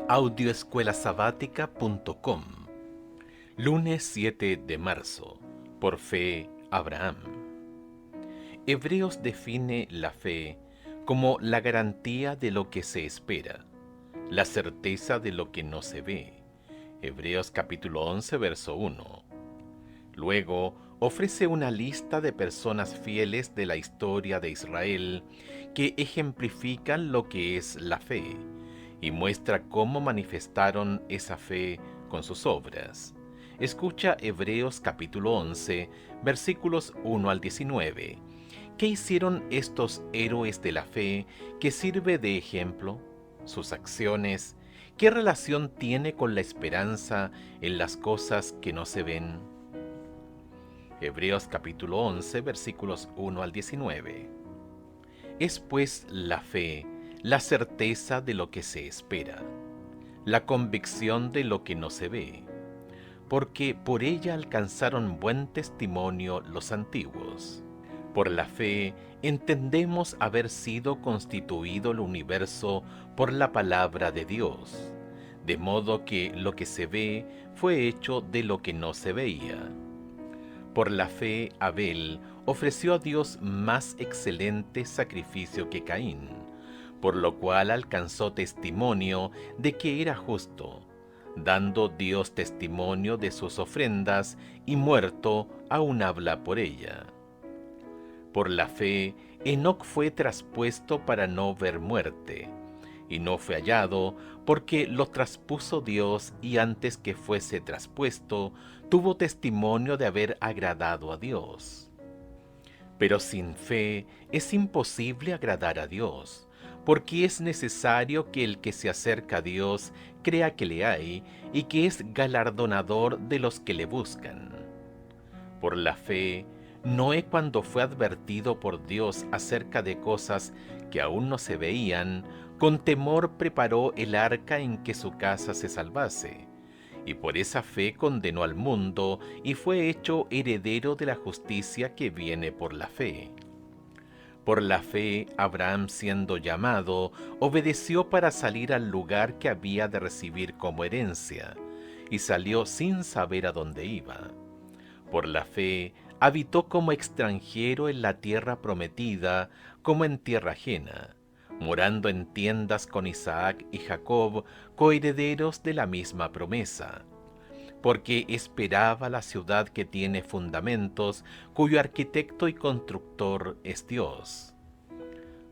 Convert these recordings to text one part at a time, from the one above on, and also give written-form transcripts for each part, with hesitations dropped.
Audioescuelasabática.com. Lunes 7 de marzo. Por fe, Abraham. Hebreos define la fe como la garantía de lo que se espera, la certeza de lo que no se ve. Hebreos capítulo 11, verso 1. Luego, ofrece una lista de personas fieles de la historia de Israel que ejemplifican lo que es la fe y muestra cómo manifestaron esa fe con sus obras. Escucha Hebreos capítulo 11, versículos 1 al 19. ¿Qué hicieron estos héroes de la fe que sirve de ejemplo? ¿Sus acciones? ¿Qué relación tiene con la esperanza en las cosas que no se ven? Hebreos capítulo 11, versículos 1 al 19. Es pues la fe, la certeza de lo que se espera, la convicción de lo que no se ve, porque por ella alcanzaron buen testimonio los antiguos. Por la fe entendemos haber sido constituido el universo por la palabra de Dios, de modo que lo que se ve fue hecho de lo que no se veía. Por la fe Abel ofreció a Dios más excelente sacrificio que Caín, por lo cual alcanzó testimonio de que era justo, dando Dios testimonio de sus ofrendas, y muerto aún habla por ella. Por la fe Enoc fue traspuesto para no ver muerte, y no fue hallado, porque lo traspuso Dios, y antes que fuese traspuesto, tuvo testimonio de haber agradado a Dios. Pero sin fe es imposible agradar a Dios, porque es necesario que el que se acerca a Dios crea que le hay, y que es galardonador de los que le buscan. Por la fe, Noé, cuando fue advertido por Dios acerca de cosas que aún no se veían, con temor preparó el arca en que su casa se salvase, y por esa fe condenó al mundo y fue hecho heredero de la justicia que viene por la fe. Por la fe, Abraham, siendo llamado, obedeció para salir al lugar que había de recibir como herencia, y salió sin saber a dónde iba. Por la fe, habitó como extranjero en la tierra prometida, como en tierra ajena, morando en tiendas con Isaac y Jacob, coherederos de la misma promesa, porque esperaba la ciudad que tiene fundamentos, cuyo arquitecto y constructor es Dios.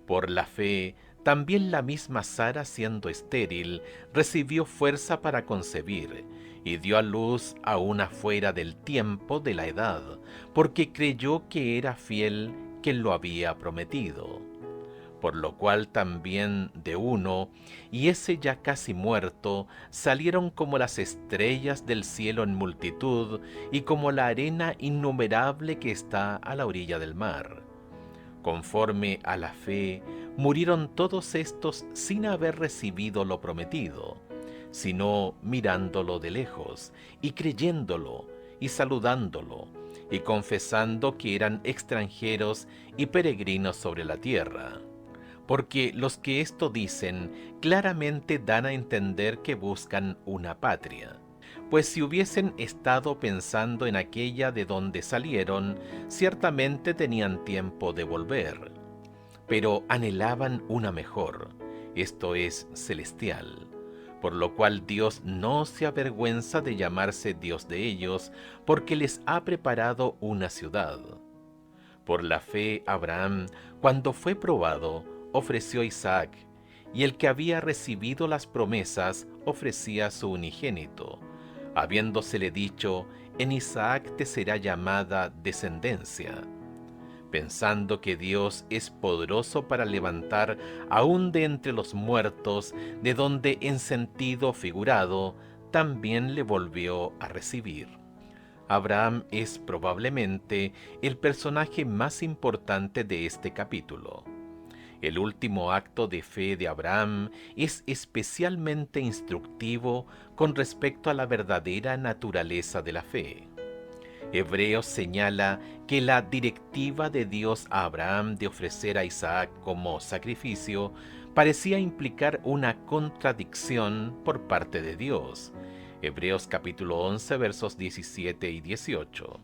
Por la fe, también la misma Sara, siendo estéril, recibió fuerza para concebir, y dio a luz aún afuera del tiempo de la edad, porque creyó que era fiel quien lo había prometido. Por lo cual también de uno, y ese ya casi muerto, salieron como las estrellas del cielo en multitud, y como la arena innumerable que está a la orilla del mar. Conforme a la fe, murieron todos estos sin haber recibido lo prometido, sino mirándolo de lejos, y creyéndolo, y saludándolo, y confesando que eran extranjeros y peregrinos sobre la tierra. Porque los que esto dicen claramente dan a entender que buscan una patria. Pues si hubiesen estado pensando en aquella de donde salieron, ciertamente tenían tiempo de volver. Pero anhelaban una mejor, esto es, celestial. Por lo cual Dios no se avergüenza de llamarse Dios de ellos, porque les ha preparado una ciudad. Por la fe Abraham, cuando fue probado, ofreció a Isaac, y el que había recibido las promesas ofrecía a su unigénito, habiéndosele dicho, en Isaac te será llamada descendencia, pensando que Dios es poderoso para levantar aún de entre los muertos, de donde en sentido figurado también le volvió a recibir. Abraham es probablemente el personaje más importante de este capítulo. El último acto de fe de Abraham es especialmente instructivo con respecto a la verdadera naturaleza de la fe. Hebreos señala que la directiva de Dios a Abraham de ofrecer a Isaac como sacrificio parecía implicar una contradicción por parte de Dios. Hebreos capítulo 11 versos 17 y 18.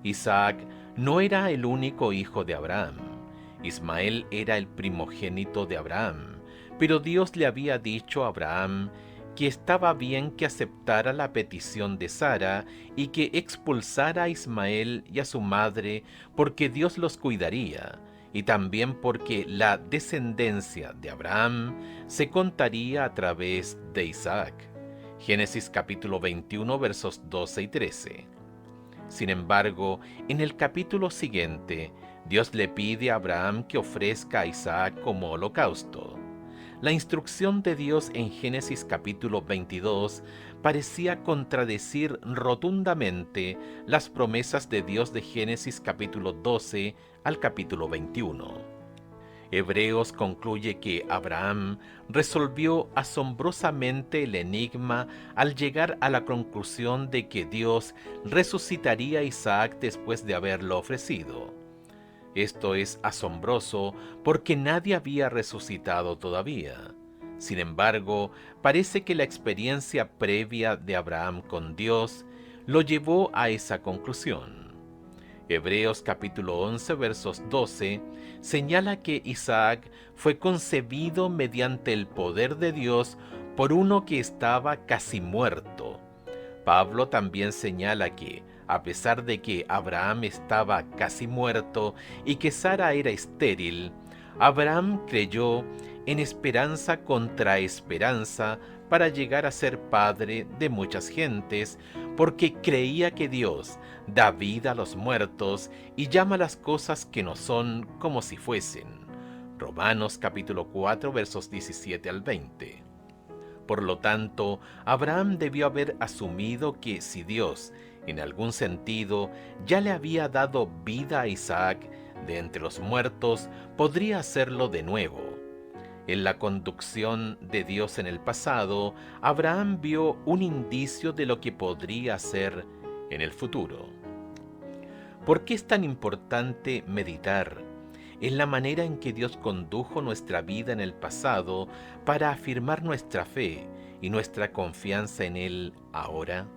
Isaac no era el único hijo de Abraham. Ismael era el primogénito de Abraham, pero Dios le había dicho a Abraham que estaba bien que aceptara la petición de Sara y que expulsara a Ismael y a su madre porque Dios los cuidaría, y también porque la descendencia de Abraham se contaría a través de Isaac. Génesis capítulo 21 versos 12 y 13. Sin embargo, en el capítulo siguiente, Dios le pide a Abraham que ofrezca a Isaac como holocausto. La instrucción de Dios en Génesis capítulo 22 parecía contradecir rotundamente las promesas de Dios de Génesis capítulo 12 al capítulo 21. Hebreos concluye que Abraham resolvió asombrosamente el enigma al llegar a la conclusión de que Dios resucitaría a Isaac después de haberlo ofrecido. Esto es asombroso porque nadie había resucitado todavía. Sin embargo, parece que la experiencia previa de Abraham con Dios lo llevó a esa conclusión. Hebreos capítulo 11 versos 12 señala que Isaac fue concebido mediante el poder de Dios por uno que estaba casi muerto. Pablo también señala que, a pesar de que Abraham estaba casi muerto y que Sara era estéril, Abraham creyó en esperanza contra esperanza para llegar a ser padre de muchas gentes, porque creía que Dios da vida a los muertos y llama las cosas que no son como si fuesen. Romanos capítulo 4 versos 17 al 20. Por lo tanto, Abraham debió haber asumido que si Dios, en algún sentido, ya le había dado vida a Isaac de entre los muertos, podría hacerlo de nuevo. En la conducción de Dios en el pasado, Abraham vio un indicio de lo que podría hacer en el futuro. ¿Por qué es tan importante meditar en la manera en que Dios condujo nuestra vida en el pasado para afirmar nuestra fe y nuestra confianza en Él ahora?